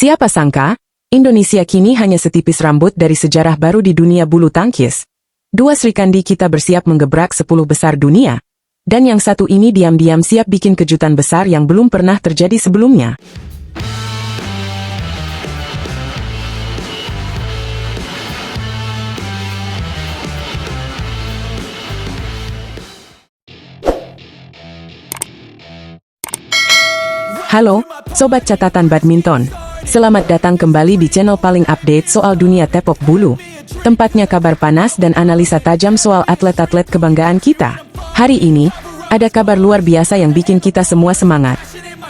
Siapa sangka, Indonesia kini hanya setipis rambut dari sejarah baru di dunia bulu tangkis. Dua Srikandi kita bersiap menggebrak 10 besar dunia. Dan yang satu ini diam-diam siap bikin kejutan besar yang belum pernah terjadi sebelumnya. Halo, Sobat Catatan Badminton. Selamat datang kembali di channel paling update soal dunia tepok bulu. Tempatnya kabar panas dan analisa tajam soal atlet-atlet kebanggaan kita. Hari ini, ada kabar luar biasa yang bikin kita semua semangat.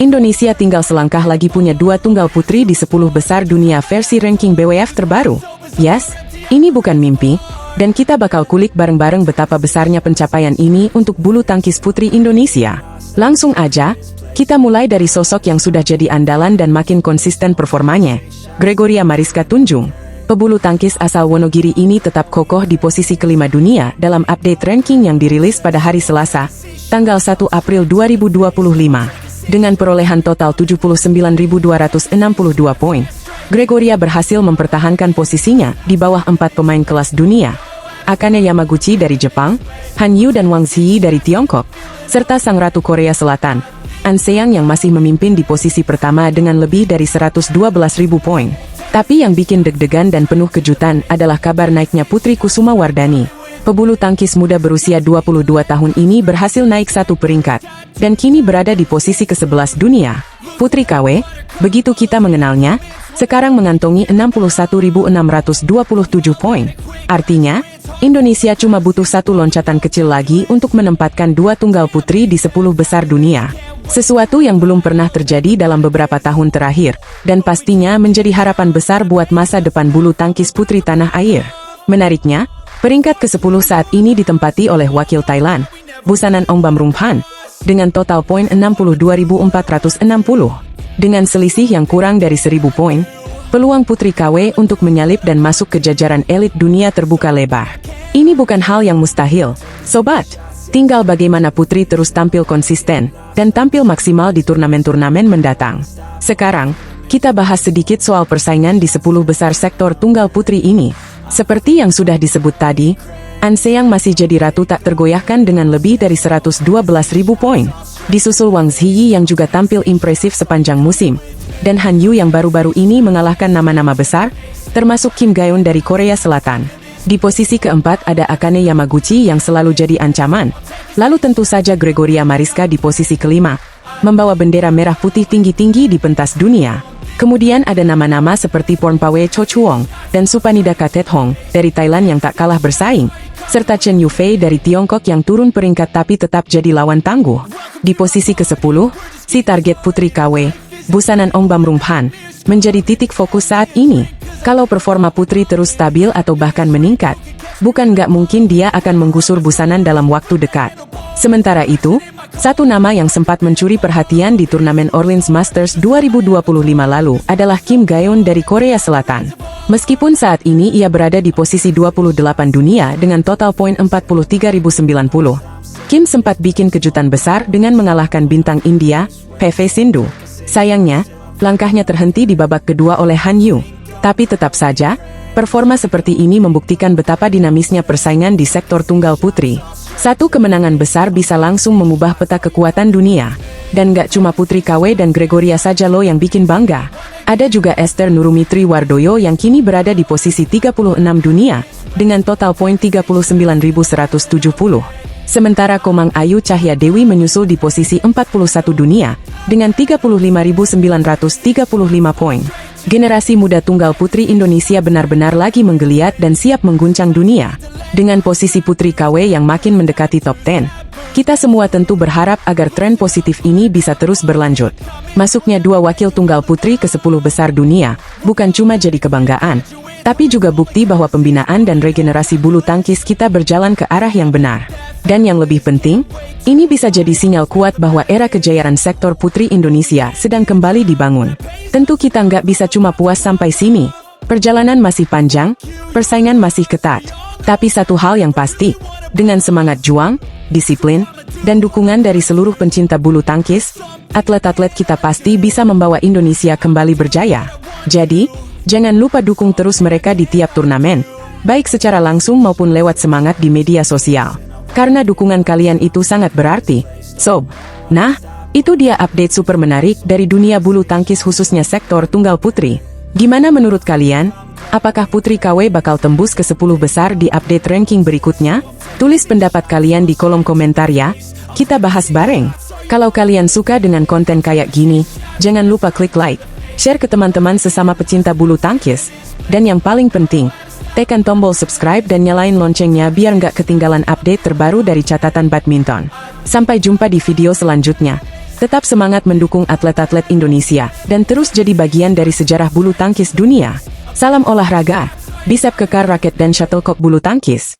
Indonesia tinggal selangkah lagi punya 2 tunggal putri di 10 besar dunia versi ranking BWF terbaru. Yes, ini bukan mimpi, dan kita bakal kulik bareng-bareng betapa besarnya pencapaian ini untuk bulu tangkis putri Indonesia. Langsung aja, kita mulai dari sosok yang sudah jadi andalan dan makin konsisten performanya, Gregoria Mariska Tunjung. Pebulu tangkis asal Wonogiri ini tetap kokoh di posisi kelima dunia dalam update ranking yang dirilis pada hari Selasa, tanggal 1 April 2025. Dengan perolehan total 79.262 poin, Gregoria berhasil mempertahankan posisinya di bawah 4 pemain kelas dunia, Akane Yamaguchi dari Jepang, Han Yu dan Wang Zhiyi dari Tiongkok, serta Sang Ratu Korea Selatan, An Seong yang masih memimpin di posisi pertama dengan lebih dari 112.000 poin. Tapi yang bikin deg-degan dan penuh kejutan adalah kabar naiknya Putri Kusuma Wardani. Pebulu tangkis muda berusia 22 tahun ini berhasil naik 1 peringkat, dan kini berada di posisi ke-11 dunia. Putri KW, begitu kita mengenalnya, sekarang mengantongi 61.627 poin. Artinya, Indonesia cuma butuh 1 loncatan kecil lagi untuk menempatkan 2 tunggal putri di 10 besar dunia. Sesuatu yang belum pernah terjadi dalam beberapa tahun terakhir, dan pastinya menjadi harapan besar buat masa depan bulu tangkis putri tanah air. Menariknya, peringkat ke-10 saat ini ditempati oleh wakil Thailand, Busanan Ongbamrungpan, dengan total poin 62.460. Dengan selisih yang kurang dari 1.000 poin, peluang Putri KW untuk menyalip dan masuk ke jajaran elit dunia terbuka lebar. Ini bukan hal yang mustahil, Sobat. Tinggal bagaimana Putri terus tampil konsisten, dan tampil maksimal di turnamen-turnamen mendatang. Sekarang, kita bahas sedikit soal persaingan di 10 besar sektor tunggal putri ini. Seperti yang sudah disebut tadi, An Seong masih jadi ratu tak tergoyahkan dengan lebih dari 112.000 poin. Disusul Wang Zhiyi yang juga tampil impresif sepanjang musim, dan Han Yu yang baru-baru ini mengalahkan nama-nama besar, termasuk Kim Gaeun dari Korea Selatan. Di posisi keempat ada Akane Yamaguchi yang selalu jadi ancaman. Lalu tentu saja Gregoria Mariska di posisi kelima, membawa bendera merah putih tinggi-tinggi di pentas dunia. Kemudian ada nama-nama seperti Pornpawe Chochuong dan Supanida Katethong dari Thailand yang tak kalah bersaing, serta Chen Yufei dari Tiongkok yang turun peringkat tapi tetap jadi lawan tangguh. Di posisi ke-10, si target Putri KW, Busanan Ongbamrungpan, menjadi titik fokus saat ini. Kalau performa Putri terus stabil atau bahkan meningkat, bukan nggak mungkin dia akan menggusur Busanan dalam waktu dekat. Sementara itu, satu nama yang sempat mencuri perhatian di turnamen Orleans Masters 2025 lalu adalah Kim Gaeun dari Korea Selatan. Meskipun saat ini ia berada di posisi 28 dunia dengan total poin 43.090, Kim sempat bikin kejutan besar dengan mengalahkan bintang India, PV Sindhu. Sayangnya, langkahnya terhenti di babak kedua oleh Han Yu. Tapi tetap saja, performa seperti ini membuktikan betapa dinamisnya persaingan di sektor tunggal putri. Satu kemenangan besar bisa langsung mengubah peta kekuatan dunia. Dan gak cuma Putri KW dan Gregoria saja loh yang bikin bangga. Ada juga Esther Nurumi Triwardoyo yang kini berada di posisi 36 dunia, dengan total poin 39.170. Sementara Komang Ayu Cahya Dewi menyusul di posisi 41 dunia, dengan 35.935 poin. Generasi muda tunggal putri Indonesia benar-benar lagi menggeliat dan siap mengguncang dunia. Dengan posisi Putri KW yang makin mendekati top 10, kita semua tentu berharap agar tren positif ini bisa terus berlanjut. Masuknya 2 wakil tunggal putri ke 10 besar dunia, bukan cuma jadi kebanggaan, tapi juga bukti bahwa pembinaan dan regenerasi bulu tangkis kita berjalan ke arah yang benar. Dan yang lebih penting, ini bisa jadi sinyal kuat bahwa era kejayaan sektor putri Indonesia sedang kembali dibangun. Tentu kita nggak bisa cuma puas sampai sini. Perjalanan masih panjang, persaingan masih ketat. Tapi satu hal yang pasti, dengan semangat juang, disiplin, dan dukungan dari seluruh pencinta bulu tangkis, atlet-atlet kita pasti bisa membawa Indonesia kembali berjaya. Jadi, jangan lupa dukung terus mereka di tiap turnamen, baik secara langsung maupun lewat semangat di media sosial. Karena dukungan kalian itu sangat berarti, Sob. Nah, itu dia update super menarik dari dunia bulu tangkis khususnya sektor tunggal putri. Gimana menurut kalian? Apakah Putri KW bakal tembus ke 10 besar di update ranking berikutnya? Tulis pendapat kalian di kolom komentar ya. Kita bahas bareng. Kalau kalian suka dengan konten kayak gini, jangan lupa klik like, share ke teman-teman sesama pecinta bulu tangkis. Dan yang paling penting, tekan tombol subscribe dan nyalain loncengnya biar nggak ketinggalan update terbaru dari catatan badminton. Sampai jumpa di video selanjutnya. Tetap semangat mendukung atlet-atlet Indonesia, dan terus jadi bagian dari sejarah bulu tangkis dunia. Salam olahraga, bisep kekar raket dan shuttlecock bulu tangkis.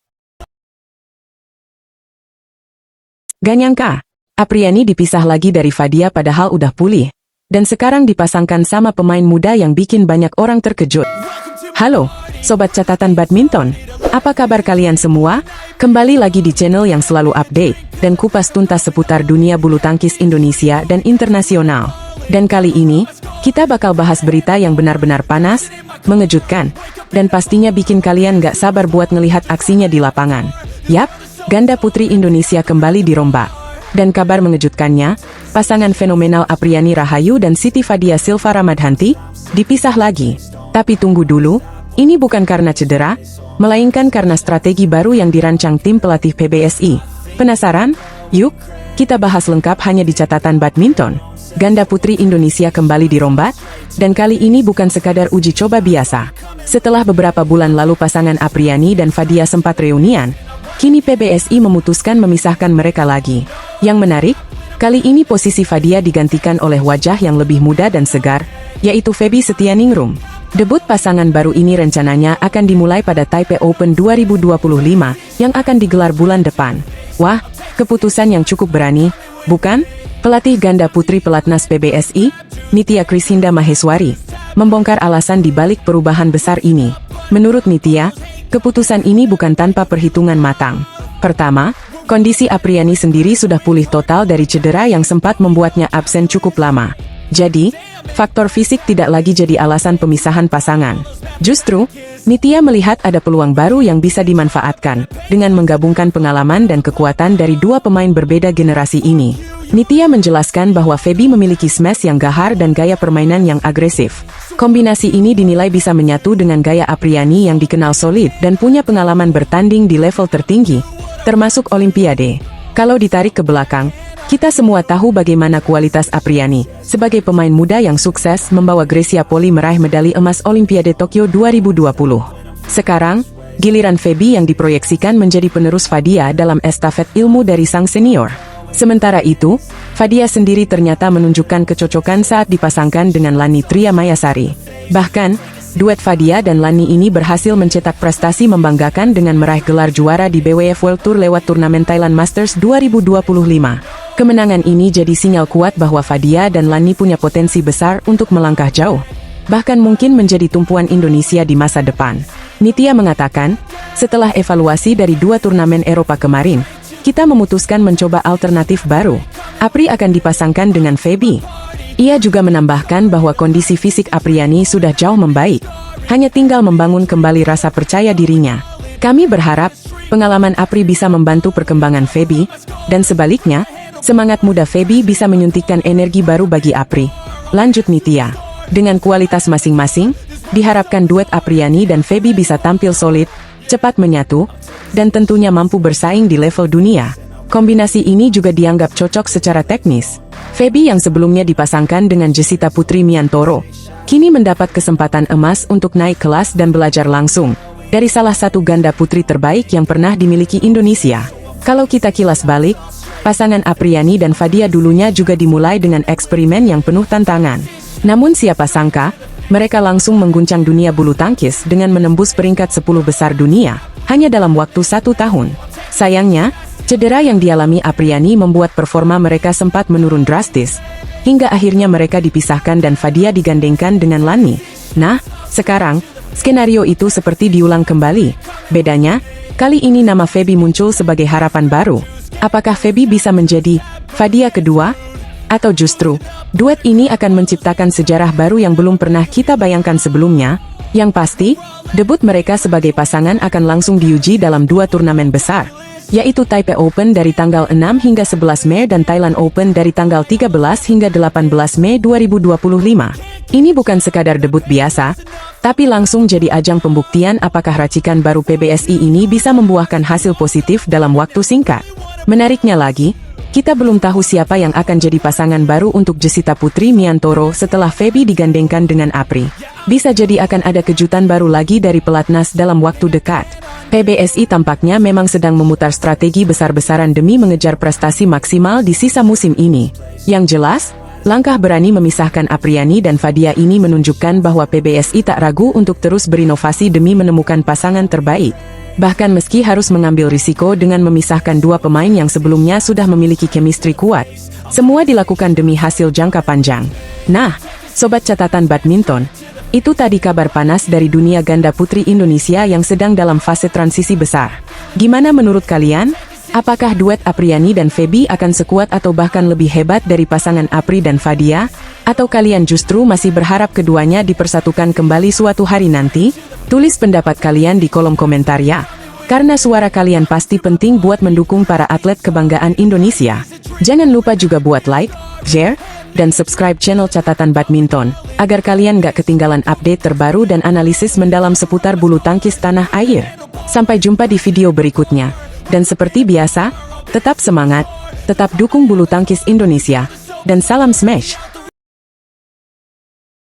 Gak nyangka, Apriani dipisah lagi dari Fadia padahal udah pulih. Dan sekarang dipasangkan sama pemain muda yang bikin banyak orang terkejut. Halo, Sobat Catatan Badminton. Apa kabar kalian semua? Kembali lagi di channel yang selalu update dan kupas tuntas seputar dunia bulu tangkis Indonesia dan internasional. Dan kali ini, kita bakal bahas berita yang benar-benar panas, mengejutkan, dan pastinya bikin kalian gak sabar buat ngelihat aksinya di lapangan. Yap, ganda putri Indonesia kembali dirombak. Dan kabar mengejutkannya, pasangan fenomenal Apriani Rahayu dan Siti Fadia Silva Ramadhanti dipisah lagi. Tapi tunggu dulu, ini bukan karena cedera, melainkan karena strategi baru yang dirancang tim pelatih PBSI. Penasaran? Yuk, kita bahas lengkap hanya di catatan badminton. Ganda putri Indonesia kembali dirombak, dan kali ini bukan sekadar uji coba biasa. Setelah beberapa bulan lalu pasangan Apriani dan Fadia sempat reunian, kini PBSI memutuskan memisahkan mereka lagi. Yang menarik, kali ini posisi Fadia digantikan oleh wajah yang lebih muda dan segar, yaitu Feby Setianingrum. Debut pasangan baru ini rencananya akan dimulai pada Taipei Open 2025 yang akan digelar bulan depan. Wah, keputusan yang cukup berani, bukan? Pelatih ganda putri pelatnas PBSI, Nitya Krisinda Maheswari, membongkar alasan di balik perubahan besar ini. Menurut Nitya, keputusan ini bukan tanpa perhitungan matang. Pertama, kondisi Apriani sendiri sudah pulih total dari cedera yang sempat membuatnya absen cukup lama. Jadi, faktor fisik tidak lagi jadi alasan pemisahan pasangan. Justru, Nitya melihat ada peluang baru yang bisa dimanfaatkan, dengan menggabungkan pengalaman dan kekuatan dari dua pemain berbeda generasi ini. Nitya menjelaskan bahwa Feby memiliki smash yang gahar dan gaya permainan yang agresif. Kombinasi ini dinilai bisa menyatu dengan gaya Apriani yang dikenal solid dan punya pengalaman bertanding di level tertinggi, termasuk Olimpiade. Kalau ditarik ke belakang, kita semua tahu bagaimana kualitas Apriani sebagai pemain muda yang sukses membawa Grecia Poli meraih medali emas Olimpiade Tokyo 2020. Sekarang, giliran Feby yang diproyeksikan menjadi penerus Fadia dalam estafet ilmu dari sang senior. Sementara itu, Fadia sendiri ternyata menunjukkan kecocokan saat dipasangkan dengan Lani Tria Mayasari. Bahkan, duet Fadia dan Lani ini berhasil mencetak prestasi membanggakan dengan meraih gelar juara di BWF World Tour lewat turnamen Thailand Masters 2025. Kemenangan ini jadi sinyal kuat bahwa Fadia dan Lani punya potensi besar untuk melangkah jauh, bahkan mungkin menjadi tumpuan Indonesia di masa depan. Nitya mengatakan, setelah evaluasi dari dua turnamen Eropa kemarin, kita memutuskan mencoba alternatif baru. Apri akan dipasangkan dengan Feby. Ia juga menambahkan bahwa kondisi fisik Apriani sudah jauh membaik. Hanya tinggal membangun kembali rasa percaya dirinya. Kami berharap, pengalaman Apri bisa membantu perkembangan Feby, dan sebaliknya, semangat muda Feby bisa menyuntikkan energi baru bagi Apri. Lanjut Nitya. Dengan kualitas masing-masing, diharapkan duet Apriani dan Feby bisa tampil solid, cepat menyatu, dan tentunya mampu bersaing di level dunia. Kombinasi ini juga dianggap cocok secara teknis. Feby yang sebelumnya dipasangkan dengan Jessita Putri Miantoro, kini mendapat kesempatan emas untuk naik kelas dan belajar langsung dari salah satu ganda putri terbaik yang pernah dimiliki Indonesia. Kalau kita kilas balik, pasangan Apriani dan Fadia dulunya juga dimulai dengan eksperimen yang penuh tantangan. Namun siapa sangka, mereka langsung mengguncang dunia bulu tangkis dengan menembus peringkat 10 besar dunia, hanya dalam waktu 1 tahun. Sayangnya, cedera yang dialami Apriani membuat performa mereka sempat menurun drastis, hingga akhirnya mereka dipisahkan dan Fadia digandengkan dengan Lani. Nah, sekarang, skenario itu seperti diulang kembali. Bedanya, kali ini nama Feby muncul sebagai harapan baru. Apakah Feby bisa menjadi Fadia kedua? Atau justru, duet ini akan menciptakan sejarah baru yang belum pernah kita bayangkan sebelumnya? Yang pasti, debut mereka sebagai pasangan akan langsung diuji dalam 2 turnamen besar, yaitu Taipei Open dari tanggal 6 hingga 11 Mei dan Thailand Open dari tanggal 13 hingga 18 Mei 2025. Ini bukan sekadar debut biasa, tapi langsung jadi ajang pembuktian apakah racikan baru PBSI ini bisa membuahkan hasil positif dalam waktu singkat. Menariknya lagi, kita belum tahu siapa yang akan jadi pasangan baru untuk Jessita Putri Miantoro setelah Feby digandengkan dengan Apri. Bisa jadi akan ada kejutan baru lagi dari pelatnas dalam waktu dekat. PBSI tampaknya memang sedang memutar strategi besar-besaran demi mengejar prestasi maksimal di sisa musim ini. Yang jelas, langkah berani memisahkan Apriani dan Fadia ini menunjukkan bahwa PBSI tak ragu untuk terus berinovasi demi menemukan pasangan terbaik. Bahkan meski harus mengambil risiko dengan memisahkan 2 pemain yang sebelumnya sudah memiliki chemistry kuat, semua dilakukan demi hasil jangka panjang. Nah, sobat catatan badminton, itu tadi kabar panas dari dunia ganda putri Indonesia yang sedang dalam fase transisi besar. Gimana menurut kalian? Apakah duet Apriani dan Feby akan sekuat atau bahkan lebih hebat dari pasangan Apri dan Fadia? Atau kalian justru masih berharap keduanya dipersatukan kembali suatu hari nanti? Tulis pendapat kalian di kolom komentar ya. Karena suara kalian pasti penting buat mendukung para atlet kebanggaan Indonesia. Jangan lupa juga buat like, share, dan subscribe channel Catatan Badminton, agar kalian gak ketinggalan update terbaru dan analisis mendalam seputar bulu tangkis tanah air. Sampai jumpa di video berikutnya. Dan seperti biasa, tetap semangat, tetap dukung bulu tangkis Indonesia, dan salam smash!